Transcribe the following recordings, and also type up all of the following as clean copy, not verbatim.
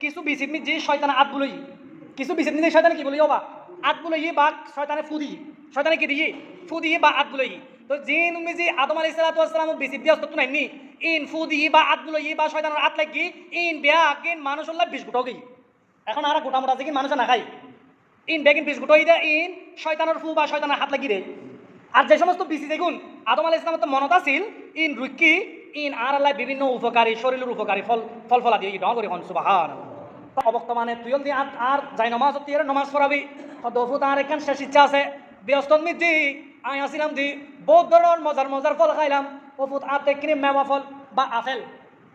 কিছু বিচিত যে শয়তান আত বলই কিছু বিচিত যে শয়তান কি বলি বা আত বলই বা শয়তানে ফু দিই শয়তানে কি দিয়ে ফু দিয়ে বা আত বলই তো জিন যে আদম আলাইহিস সালাতু ওয়াস সালাম বিচিত দিয়ে অস্ত নাইনি ইন ফু দিয়ে বা আত বলই বা শয়তানের আত লাগি ইন বেয়া গিন মানুষ হল্লা 20 গোটা গই এখন আর গোটা মোটা যে মানুষ না খাই ইন বেগিন 20 গোটা ইদা ইন শয়তানের ফু বা শয়তানের হাত লাগি রে আর যে সমস্ত বিচি দেখুন আদম আলাইহিস সালামের তো মনত আছিল ইন রুকি ইন আর আল্লাহ বিভিন্ন উপকারী শরীরের উপকারী ফল ফলা দিয়ে ডং করে হন সুবহানাল্লাহ অবর্তমানে তুইল দিয়ে আর যাই নমাজ তীর নমাজ পড়াবি দফু তার এখান শেষ ইচ্ছা আছে ব্যস্ত মিজি আই আসিলাম দি বহুত ধরনের মজার মজার ফল খাইলাম ওফুত আতে কিনে মেওয়া ফল বা আপেল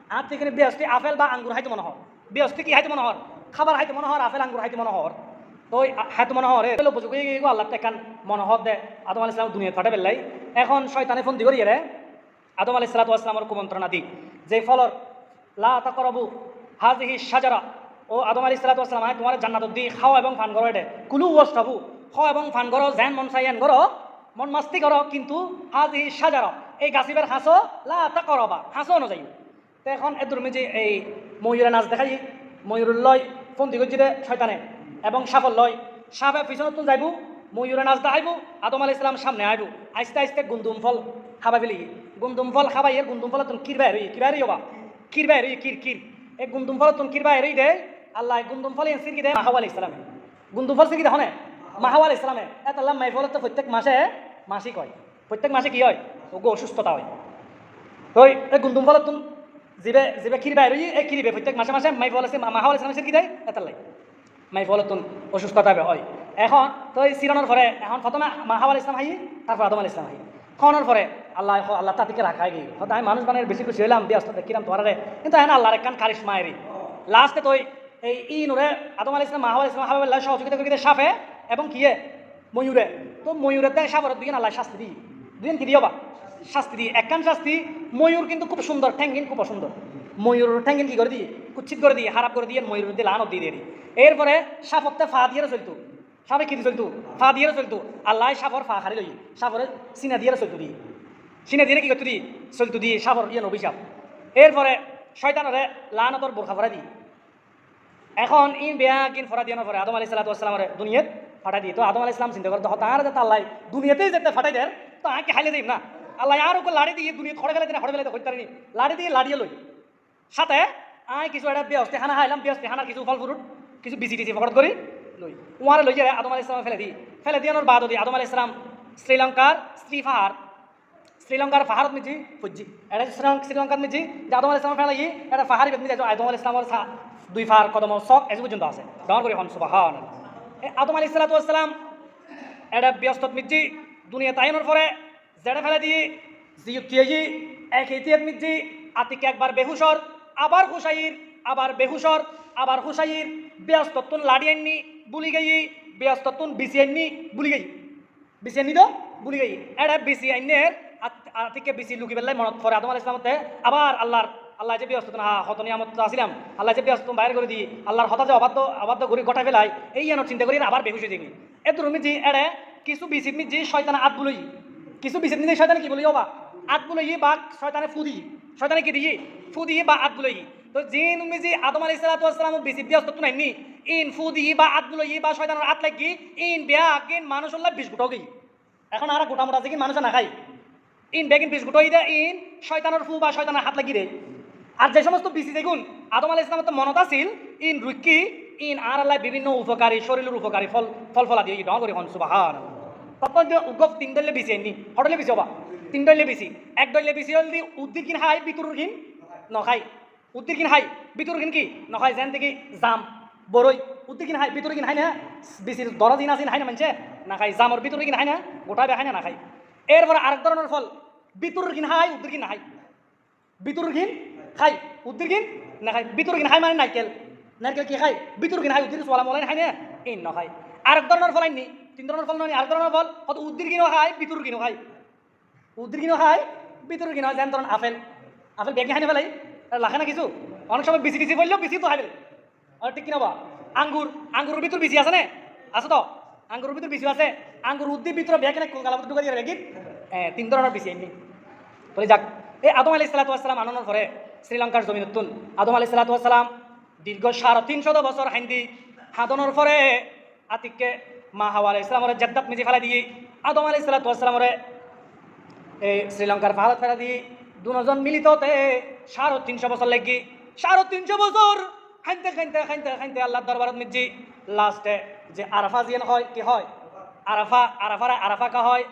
আতে কিনে ব্যস্তি আপেল বা আঙ্গুর হাইতে মনে হয় ব্যস্তি কি হাইতে মনে হয় খাবার হাইতে মনে হয় আপেল আঙ্গুর হাইতে মনে হয় তো হাইতে মনে হয় রে বুঝুক আল্লাহ টেকান মনে হক দে আদম আলাইহিস সালাম দুনিয়া ফাটে বেলাই এখন শয়তানে ফোন দি করি রে আদম আলাইহিস সালাতু ওয়াস সালামের কুমন্ত্রণা দি যে ফলর লা তাকরাবু হাযিহি শাজারা ও আদম আলাইহিস সালাতু ওয়াস সালাম তোমার জান্নাত দি খাও এবং পান করো এটা কুলু ওয়াশরাবু খাও এবং পান করো জান মন চাইয়ান করো মন মাস্তি করো কিন্তু হাযিহি শাজারা এই গাছিবের হাসো লা তাকরাবা হাসো ন যাই তো এখন এদুর যে এই ময়ূরের নাচ দেখাই ময়ূরের লয় ফোন দি গজি দে শয়তানে এবং সাফল লয় সাফে পিছনে তুন যাইবো ময়ূরের নাচ দেখাইবো আদম আলাইহিস সালাম সামনে আইবো আস্তে আস্তে গুন্দুম ফল খাবা ফেলি গুন্দুম ফল খাবাই গুন্দুম ফল তুমি কির বাইরে হবা কির বাইরে কির এই গুন্দুম ফল তুমি কির বাইরে দে আল্লাহ গুন্দুম ফল সিরকি দে মাহাওয়া আলাইহিস সালামে গুন্দুম ফল সিরকি দেখনে মাহাওয়া আলাইহিস সালামে এত আল্লাহ মাই ফল তো প্রত্যেক মাসে মাসিক হয় প্রত্যেক মাসে কি হয় ওগো অসুস্থতা হয় তো এই গুন্দুম ফল তুমি জিবে কির বাইরে এই কিরিবে প্রত্যেক মাসে মাসে মাই ফল আছে মাহাওয়া আলাইহিস সালামে সিরকি দেয় এত লাই মাই ফল তুমি অসুস্থতা হয় এখন তো এই সিরানোর পরে এখন প্রথমে মাহাওয়া আলাইহিস সালাম হাই তারপর আদম আলাইহিস সালাম হাই খাওয়ানোর পরে আল্লাহ তাদেরকে রাখাই গিয়ে হয়তো আমি মানুষ বানের বেশি খুশি হইলাম ব্যস্ত দেখিলাম তোয়ারে কিন্তু হ্যাঁ আল্লাহর একখান কারিশমা এরি লাস্টে তো এই নুরে আদম আলাইহিস সালাম মাহাওয়া আলাইহিস সালাম হাবিবাল্লাহ সহযোগিতা করে সাফে এবং কিয়ে ময়ূরে তো ময়ূরের দেয় সাফরের দুজন আল্লাহ শাস্তি দিই দুজন কি দিও বা শাস্তি দিই একখান শাস্তি ময়ূর কিন্তু খুব সুন্দর ঠ্যাঙ্গিন খুব সুন্দর ময়ূর ঠ্যাঙ্গিন কি করে দিই কুচ্ছিত করে দিই হারাপ করে দিয়ে ময়ূর দিয়ে লানত দিয়ে দিই এরপরে সাফরতে ফা দিয়ে চলতো সাপে কি চলতো ফা দিয়ে চলতো আল্লাহ সাফর ফা খারি লই সাফরে সিনা দিয়ে চলতো দি সিনা দিয়ে কি করতো দি চলতো দি সাফর ইয়ে অভিশাপ এরপরে শয়তানরে লানতর বোরখা ফরা দি এখন ইন বেয়া কিন ফরা দিয়ানোর পরে আদম আলাইহিস সালাতু ওয়াস সালামের দুনিয়াত ফাটাই দিই তো আদম আলাইহিস সালাম চিন্তা করতো তার যাতে আল্লাহ দুনিয়াতেই যেতে ফাটাই দেয় তো আঁকে হাইলে যাই না আল্লাহ আর ওকে লাড়ি দিয়ে দুনিয়া খড়ে ফেলে খড়ে ফেলে হইতে পারিনি লাড়ি দিয়ে লাড়িয়ে লই সাথে আয় কিছু একটা ব্যস্তি হানা হাইলাম ব্যস্তি হানার কিছু ফল ফ্রুট কিছু বিচি টিচি ফকট করি লই উয়ারে লই যায় আদম আলাইহিস সালাম ফেলে দিয়ানোর বাদ দি আদম আলাইহিস সালাম শ্রীলঙ্কার শ্রীলঙ্কার পাহাড়ত মিজি ফুজি এটা শ্রীলঙ্কার মিজি যে আদম আলাইহিস সালাম ফেলাই এটা পাহাড়ি বেদমি যায় আদম আলাইহিস সালামের দুই ফার কদম সক এজ পর্যন্ত আছে ডাউন করে হন সুবহানাল্লাহ আদম আলাইহিস সালাতু ওয়াস সালাম এটা ব্যস্ত মিজি দুনিয়া তাইনোর পরে জেড়ে ফেলে দিয়ে জিয়ুতিয়ে এক ইতিহাদ মিজি আতিকে একবার বেহুশর আবার হুসাইর আবার বেহুশর আবার হুসাইর ব্যস্ততুন লাড়িয়াননি বুলি গই ব্যস্ততুন বিসিয়াননি বুলি গই বিসিয়াননি তো বুলি গই এটা বিসিয়ানের আতিকে বিসি লুকি বেলাই মনত পড়ে আদম আলাইহিস সালামতে আবার আল্লাহ যে ব্যস্ত না হত নিয়ামত আসিলাম আল্লাহ যে ব্যস্ত বাইরে করে দিই আল্লাহর হতা যে অবাধ্য ঘুরি গোটা ফেলাই এই যেন চিন্তা করি আবার বেহুশ হয়ে যাবি এত মিজি এড়ে কিছু বিসিত মিজি শয়তান আত বলই কিছু বিসিত মিজি শয়তান কি বলি বা আত বলই বা শয়তানে ফু দিই শয়তানে কি দিই ফু দিই বা আত বলই তো জিন মিজি আদম আলাইহিস সালাতু ওয়াস সালাম বিসিত ব্যস্ত তো নাইনি ইন ফু দিই বা আত বলই বা শয়তানের আত লাগি ইন বেয়া গিন মানুষ হল্লা 20 গোটা গই এখন আর গোটা মোটা যে মানুষ না খাই ইন বেগিন 20 গোটা ইদা ইন শয়তানের ফু বা শয়তানের হাত লাগি রে আর যে সমস্ত বিসি দেখুন আদম আলাইহিস সালামের তো মনত আছিল ইন রুকি ইন আর আল্লাহ বিভিন্ন উপকারী শরীরের উপকারী ফল ফলা দিয়ে ডং করে হন সুবহানাল্লাহ তখন যে উগব 3 দলে বিসি আইনি হটলে বিসি হবা 3 দলে বিসি এক দলে বিসি হল দি উদ্দির কিন হাই বিতুর কিন নখাই উদ্দির কিন হাই বিতুর কিন কি নখাই যেন থেকে জাম বড়ই উদ্দির কিন হাই বিতুর কিন হাই না বিসির দরা দিন আসিন হাই না মানছে না খাই জামর বিতুর কিন হাই না গোটা বে হাই না খাই এরপর আরেক ধরনের ফল বিতুর কিন হাই উদ্দির কিন না হাই বিতুর কিন খাই উদ্দির কিন না খাই বিতুর কিন হাই মানে নারকেল কি খাই বিতুর কিন হাই উদ্দির সোয়ালা মলাই হাই না এই ন খাই আরেক ধরনের ফল আইনি 3 ধরনের ফল নয় আরেক ধরনের ফল কত উদ্দির কিনও খাই বিতুর কিনও খাই উদ্দির কিনও খাই বিতুর কিনও যেন ধরুন আপেল বেগে হাই না ফেলাই লাখে না কিছু অনেক সময় বিসি টিসি বললেও বিসি তো খাইবে আর ঠিক কিনা বা আঙ্গুরের ভিতর বিসি আছে না আছে তো আঙ্গুরের ভিতর বিসি আছে আঙ্গুর উদ্দির ভিতরে বেগে না গালা ঢুকা দিয়ে বেগিন 3 ধরনের বিসি আইনি বলে যাক এই আদম আলাইহিস সালাতু ওয়াস সালাম আনানোর পরে শ্রীলঙ্কার জমিনতুন আদম আলাইহিস সালাতু ওয়াস সালাম দীর্ঘ 350 বছর হাইন্দি হাদনের পরে আতিককে মা হাওয়া আলাইহিস সালামের জাদ্দাত মিজি ফেলা দিয়ে আদম আলাইহিস সালামের এই শ্রীলঙ্কার ভারত ফেলা দিয়ে দুজন মিলিত হতে 350 বছর লেগে 350 বছর খাইতে খাইতে খাইতে খাইতে আল্লাহর দরবারত মিজি লাস্টে যে আরাফা জিয়ান হয় কি হয় আরাফা কা হয়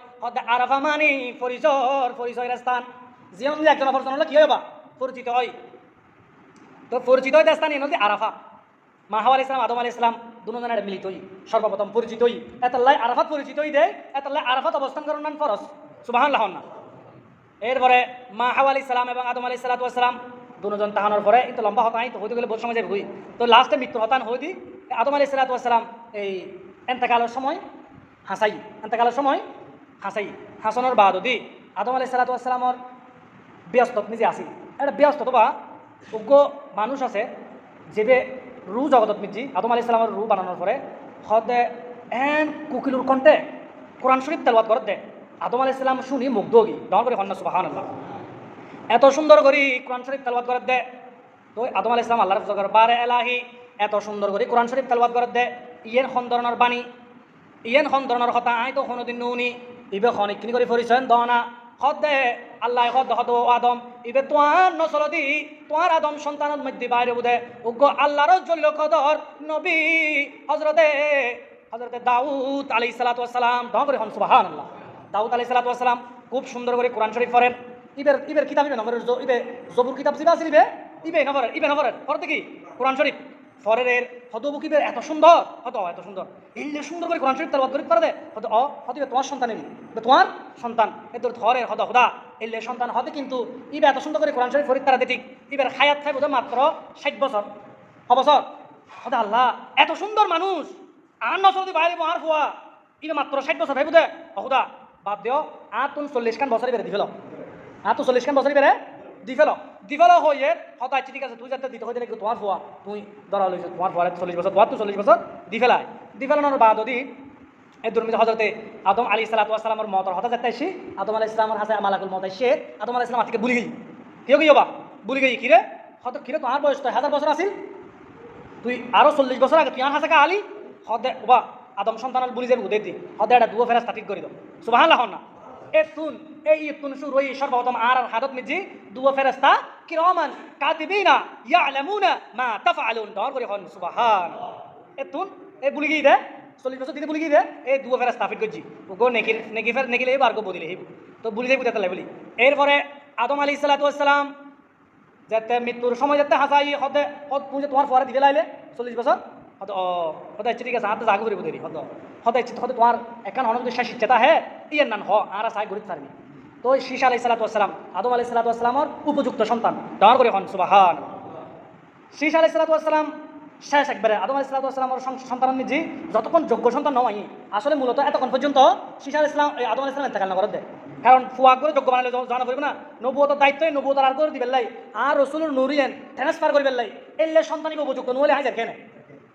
আরাফা মানে পরিচয়ের স্থান জিয়ান একজন অপরজন হলে কি হয় বা পরিচিত হয়। তো পরিচিত হইতে স্থান নদী আরাফা মা হাওয়া আলাইহিস সালাম আদম আলাইহিস সালাম দুজনের মিলিত হই সর্বপ্রথম পরিচিত হই এতাল্লাই আরাফাত পরিচিত হই দেয় এতাল্লাই আরাফাত অবস্থান করার নাম ফরজ সুবহানাল্লাহ না। এরপরে মা হাওয়া আলাইহিস সালাম এবং আদম আলাইহিস সালাম দুজন তাহানোর পরে কিন্তু লম্বা হতাই তো হইতে গেলে বহুত সময় যাবে হই তো লাস্টে মৃত্যু হতান হই দি আদম আলাইহিস সালাম এই এন্তেকালের সময় হাসানোর বাদ দি আদম আলাইহিস সালামের ব্যস্ত নিজে আসি এটা ব্যস্ত বা উগ্র মানুষ আছে যে রু জগতত মিজি আদম আলাইহিস সালামের রু বানানোর পরে হদে এন কুকিলুর কণ্ঠে কোরআন শরীফ তেলাওয়াত করে দে আদম আলাইহিস সালাম শুনি মুগ্ধ হই দন করে হন্না সুবহানাল্লাহ এত সুন্দর করে কোরআন শরীফ তেলাওয়াত করে দে তো আদম আলাইহিস সালাম আল্লাহর জগর বারে এলাহি এত সুন্দর করে কোরআন শরীফ তেলাওয়াত করে দে ইয়েন খন্দরণর বাণী ইয়েন খন্দরণর কথা আই তো কোনোদিন নুনি ইবে খনিকনি করে পরিচয় দনা হদে আল্লাহ হদ আদম ইবে তোমার নসল দি তোমার আদম সন্তানের মধ্যে বাইরে বুধে উগ্র আল্লাহর জলিল কদর নবী হজরতে দাউদ আলাইহিস সালাম দন করে হন সুবহানাল্লাহ। দাউদ আলাইহিস সালাম খুব সুন্দর করে কোরআন শরীফ পড়েন ইবের কিতাব ইবে নগরের ইবে জবুর কিতাব জিবা আছে ইবে নগরের পড়তে কি কোরআন শরীফ ফরের হদবুকিবের এত সুন্দর এত সুন্দর এলে সুন্দর করে কোরআন শরীফ তেলাওয়াত করে পারে হদ তোমার সন্তানের তোমার সন্তান এত ধরের হদা এলে সন্তান হতে কিন্তু ইবে এত সুন্দর করে কোরআন শরীফ ফরিদ তারা ঠিক ইবের হায়াত থাকবে বোধ মাত্র 60 বছর বছর হদা আল্লাহ এত সুন্দর মানুষ আর নসল বাইরে আর ফুয়া ইবে মাত্র 60 বছর ভাই বোধে হদা বাদ দিও আর তুমি 40 খান বছরই বেড়ে দিফেল আর তো 40 খান বছরই বেড়ে দিফেল হয়ে হতা ঠিক আছে তুই যাতে দিতে হয়ে দেখি তোমার ফুয়া তুই ধরা লইছ তোমার ফুয়ারে 40 বছর তোমার তো 40 বছর দিফেলানোর বাদ যদি এই দুর্মিত হজরতে আদম আলাইহিস সালামের মতর হতা যাতে আসি আদম আলাইহিস সালামের হাসে মালাকুল মত আসে আদম আলাইহিস সালাম আজকে ভুলি গই কেউ কি হবা ভুলি গই কিরে হত কিরে তোমার বয়স তো 1000 বছর আছিল তুই আরো 40 বছর আগে তুই আর হাসে কা আলী হদে ওবা আদম সন্তানের ভুলি যাবে উদে দি হদে এটা দুও ফেরেশতা ঠিক করে দাও সুবহানাল্লাহ না এতুন শুরু হই সর্বপ্রথম আর হাদত মিজি দুও ফেরেশতা কিরামান কাতিবিনা ইয়ালামুনা মা তাফআলুন দর করে হন সুবহান এতুন এ ভুলি গই দে 40 বছর দিতে ভুলি গই দে এই দুও ফেরেশতা ফিট করজি ওগো নেকিলে এবার গো বদিলে হেব তো ভুলি যাই বুঝাতে লাগলি এরপরে আদম আলাইহিস সালাম যাতে মৃত্যুর সময় যাতে হাসাই হদে পুজো তোমার পরে দিবে লাইলে 40 বছর হদ হদে ঠিক আছে হাতে জাগো করে বুঝি হদে তোমার একান হন যদি শেষ ইচ্ছা হে ইয়ের নাম আর সাই ঘুরিতে পারবি তো শীষ আলাইহিস সালাম আদম আলাইহিস সালামের উপযুক্ত সন্তান দর করে হন সুবহান। শীষ আলাইহিস সালাম শেষ একবারে আদম আলাইহিস সালামের সন্তান নিজে যতক্ষণ যোগ্য সন্তান নয় আসলে মূলত এতক্ষণ পর্যন্ত শীষ আলাইহিস আদম আলাইহিস সালাম ইন্তেকাল না করে দেয় কারণ ফুয়া করে যোগ্য বানালে জানা করবে না নবুয়তের দায়িত্ব নবুয়তের আর করে দিবেন লাই আর রসুলের নুরিয়েন ট্রান্সফার করবেন লাই এলে সন্তানিক উপযুক্ত নহলে হাজার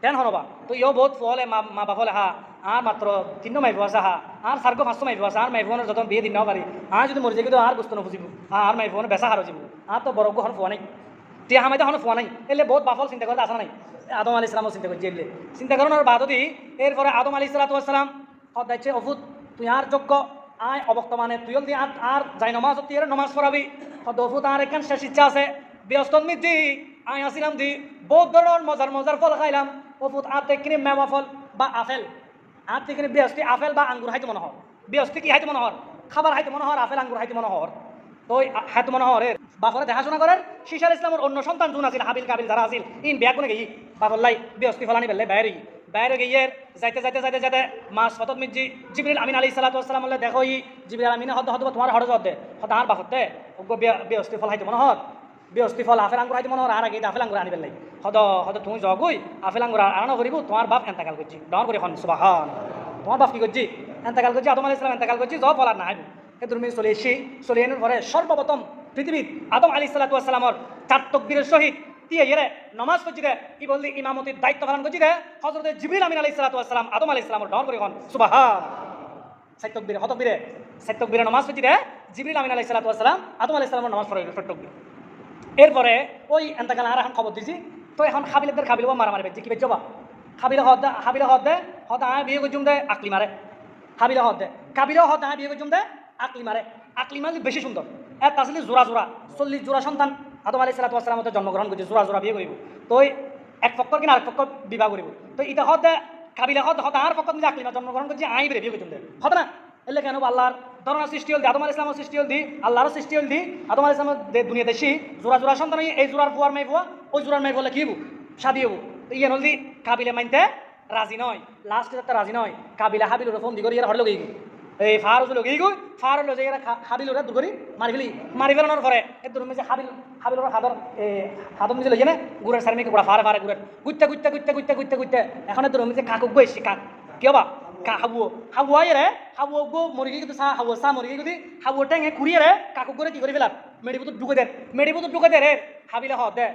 কেন হনবা তো ইও বহুত ফলে মা বাপলে হা আর মাত্র 3 মাইব আছে হা আর 4-5 মাইব আছে আর মাইবনের যত বিয়ে দিন পারি আর যদি মরে যাই আর গুস্ত নবুঝিব আর মাইবনে বেচা হারো যাব আর তো বড় হন ফোয়া নাই টিয়া হামাইতে হন ফোয়া নাই এলে বহুত বাফল চিন্তা করতে আসা নাই আদম আলাইহিস সালামও চিন্তা করছে এলে চিন্তা করানোর বাদদি এরপরে আদম আলাইহিস সালাম হদাইছে অফুত তুই আর যোগ্য আয় অবক্তমানে তুই দি আর যাই নমাজ তুই নমাজ পড়াবি হদ অফুত আর এখান শেষ ইচ্ছা আছে ব্যস্ত মিজি আয় আসিলাম দি বহুত ধরনের মজার ফল খাইলাম অফুত আর দেখি মেওয়া ফল বা আপেল আর দেখি বৃহস্পতি আপেল বা আঙ্গুর হাইতে মনে হর বৃহস্পতি কি হাইতে মনে হর খাবার হাইতে মনে হর আপেল আঙ্গুর হাইতে মনে হর তো হাইতে মনে হরের বাপরে দেখাশোনা করেন শীষ আলাইহিস সালামের অন্য সন্তান জুন আছিল হাবিল কাবিল যারা আছিল ইন বিয়া কোনে গেই বাপল্লাই বৃহস্পতি ফলানি বেলে বাইরে গিয়ে যাইতে মাস ফতত মিজি জিবরিল আমিন আলাইহিস সালাম বলে দেখো জিবরিল আমিন হদ তোমার হড় জদ দে হদ আর বাপতে ওগো বৃহস্পতি ফল হাইতে মনে হর বৃহস্পতি ফল আপেল আঙ্গুর হাইতে মনে হর আর আগে আপেল আঙ্গুর আনিবেন লাই হদ তুমি জগুই আপেল আঙ্গুর আনা করিব তোমার বাপ এন্তেকাল করছি ডর করে হন সুবহান তোমার বাপ কি করছি এন্তেকাল করছি আদম আলাইহিস সালাম এন্তেকাল করছি জ ফল আর না আইব এ তুমি চলে এনের পরে সর্বপ্রথম পৃথিবীর আদম আলাইহিস সালামের 4 তাকবীরের সহিত দিয়ে নমাজ পড়ছি রে ই বললি ইমামতির দায়িত্ব পালন করছি রে হযরত জিবরিল আমিন আলাইহিস সালাম আদম আলাইহিস সালামের ডর করে হন সুবহান 7 তাকবীরে নমাজ পড়ছি রে জিবরিল আমিন আলাইহিস সালাম আদম আলাইহিস সালামের নমাজ পড়ে 7 তাকবীর এরপরে ওই এন্তেকাল আর এখন খবর দিছি তো এখন খাবিলেদের খাবিল মারামারি বেঁচে কি বেঁচে বা খাবিলে হদ দে হদ আয় বিয়ে করছুম দে আকলি মারে খাবিলে হদ দে কাবিলে হদ আয় বিয়ে করছুম দে আকলি মারে আকলি মারলে বেশি সুন্দর এর তাছলে জোড়া 40 জোড়া সন্তান আদম আলাইহিস সালাতু জন্মগ্রহণ করছে জোড়া বিয়ে করিব তো এক পক্ষর কিনা আরেক পক্ষ বিবাহ করিব তো এটা হদ কাবিলে হদ আর পক্ষ নিজে আকলি মার জন্মগ্রহণ করছে আই বেরে বিয়ে করছুম দে হদ না এলে কেন আল্লাহর ধরনের সৃষ্টি হল দি আদম আলাইহিস সালামের সৃষ্টি হল দি আল্লাহর সৃষ্টি হল দি আদম আলাইহিস সালামের দুনিয়া দেশি জোড়া সন্তান এই জোড়ার ফুয়ার মাই ফুয়া ওই জোড়ার মাই বলে কি হবো শাদি হবো তো ইয়ে হল দি কাবিলে মানতে রাজি নয় লাস্টে একটা রাজি নয় কাবিলা হাবিলুর ফোন দি করি হর লগেই এই ফারুজ লগেই গই ফারুজ লগে এরা হাবিলুরা দূর করি মারি ফেলানোর পরে এর দূর যে হাবিলুর হাদর হাদর নিজে লইয়ে না গুড়ের সারমিকে পুরা ফারে গুড়ের গুইতে এখন এর দূর যে কাকুক গইছি কাক কি হবা হাবুয়া রে হাবুয়া গো মরি গিয়ে সা হাবুয়া সা মরি গিয়ে হাবুয়া ট্যাঙে ঘুরিয়ে রে কাকুক করে কি করে ফেলার মেডিপুত ঢুকে দে রে হাবিলে হদে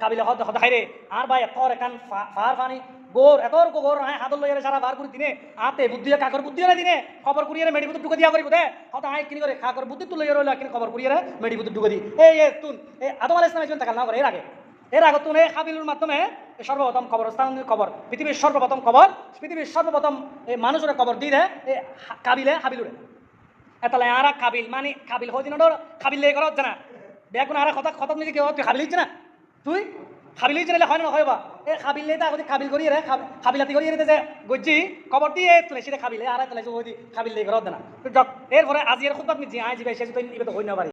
কাবিলে হদে খাই রে আর ভাই এত কান ফার ফানি গোর এত গোর হাতর লইয়ারে সারা বার করে দিনে হাতে বুদ্ধি কাকর বুদ্ধি না দিনে খবর করিয়ে মেডিপুত ঢুকে দিয়া করিব দে হতে আয় কিনি করে কাকর বুদ্ধি তুলে রইল কিনে খবর করিয়ে মেডিপুত ঢুকে দি এই তুন এই আদম আলাইহিস সালাম টাকা না করে এর আগে তুন এই হাবিলুর মাধ্যমে সর্বপ্রথম কবরস্থান কবর পৃথিবীর সর্বপ্রথম কবর পৃথিবীর সর্বপ্রথম এই মানুষের কবর দিয়ে দেয় এই কাবিলে হাবিলুরে এতালে আর কাবিল মানে কাবিল হয়ে দিন কাবিল লেগে করা হচ্ছে না বেগুন আর কথা নিজে কেউ তুই খাবিল না তুই খাবিল না হয় না হয় বা এই খাবিল লেতে আগতে খাবিল করি রে খাবিলাতি করি রে যে গজ্জি কবর দিয়ে তুলে সেটা খাবিলে আর তুলে খাবিল লেগে করা হচ্ছে না এরপরে আজি এর খুব আপনি যে আজ বেশি তো হই না পারি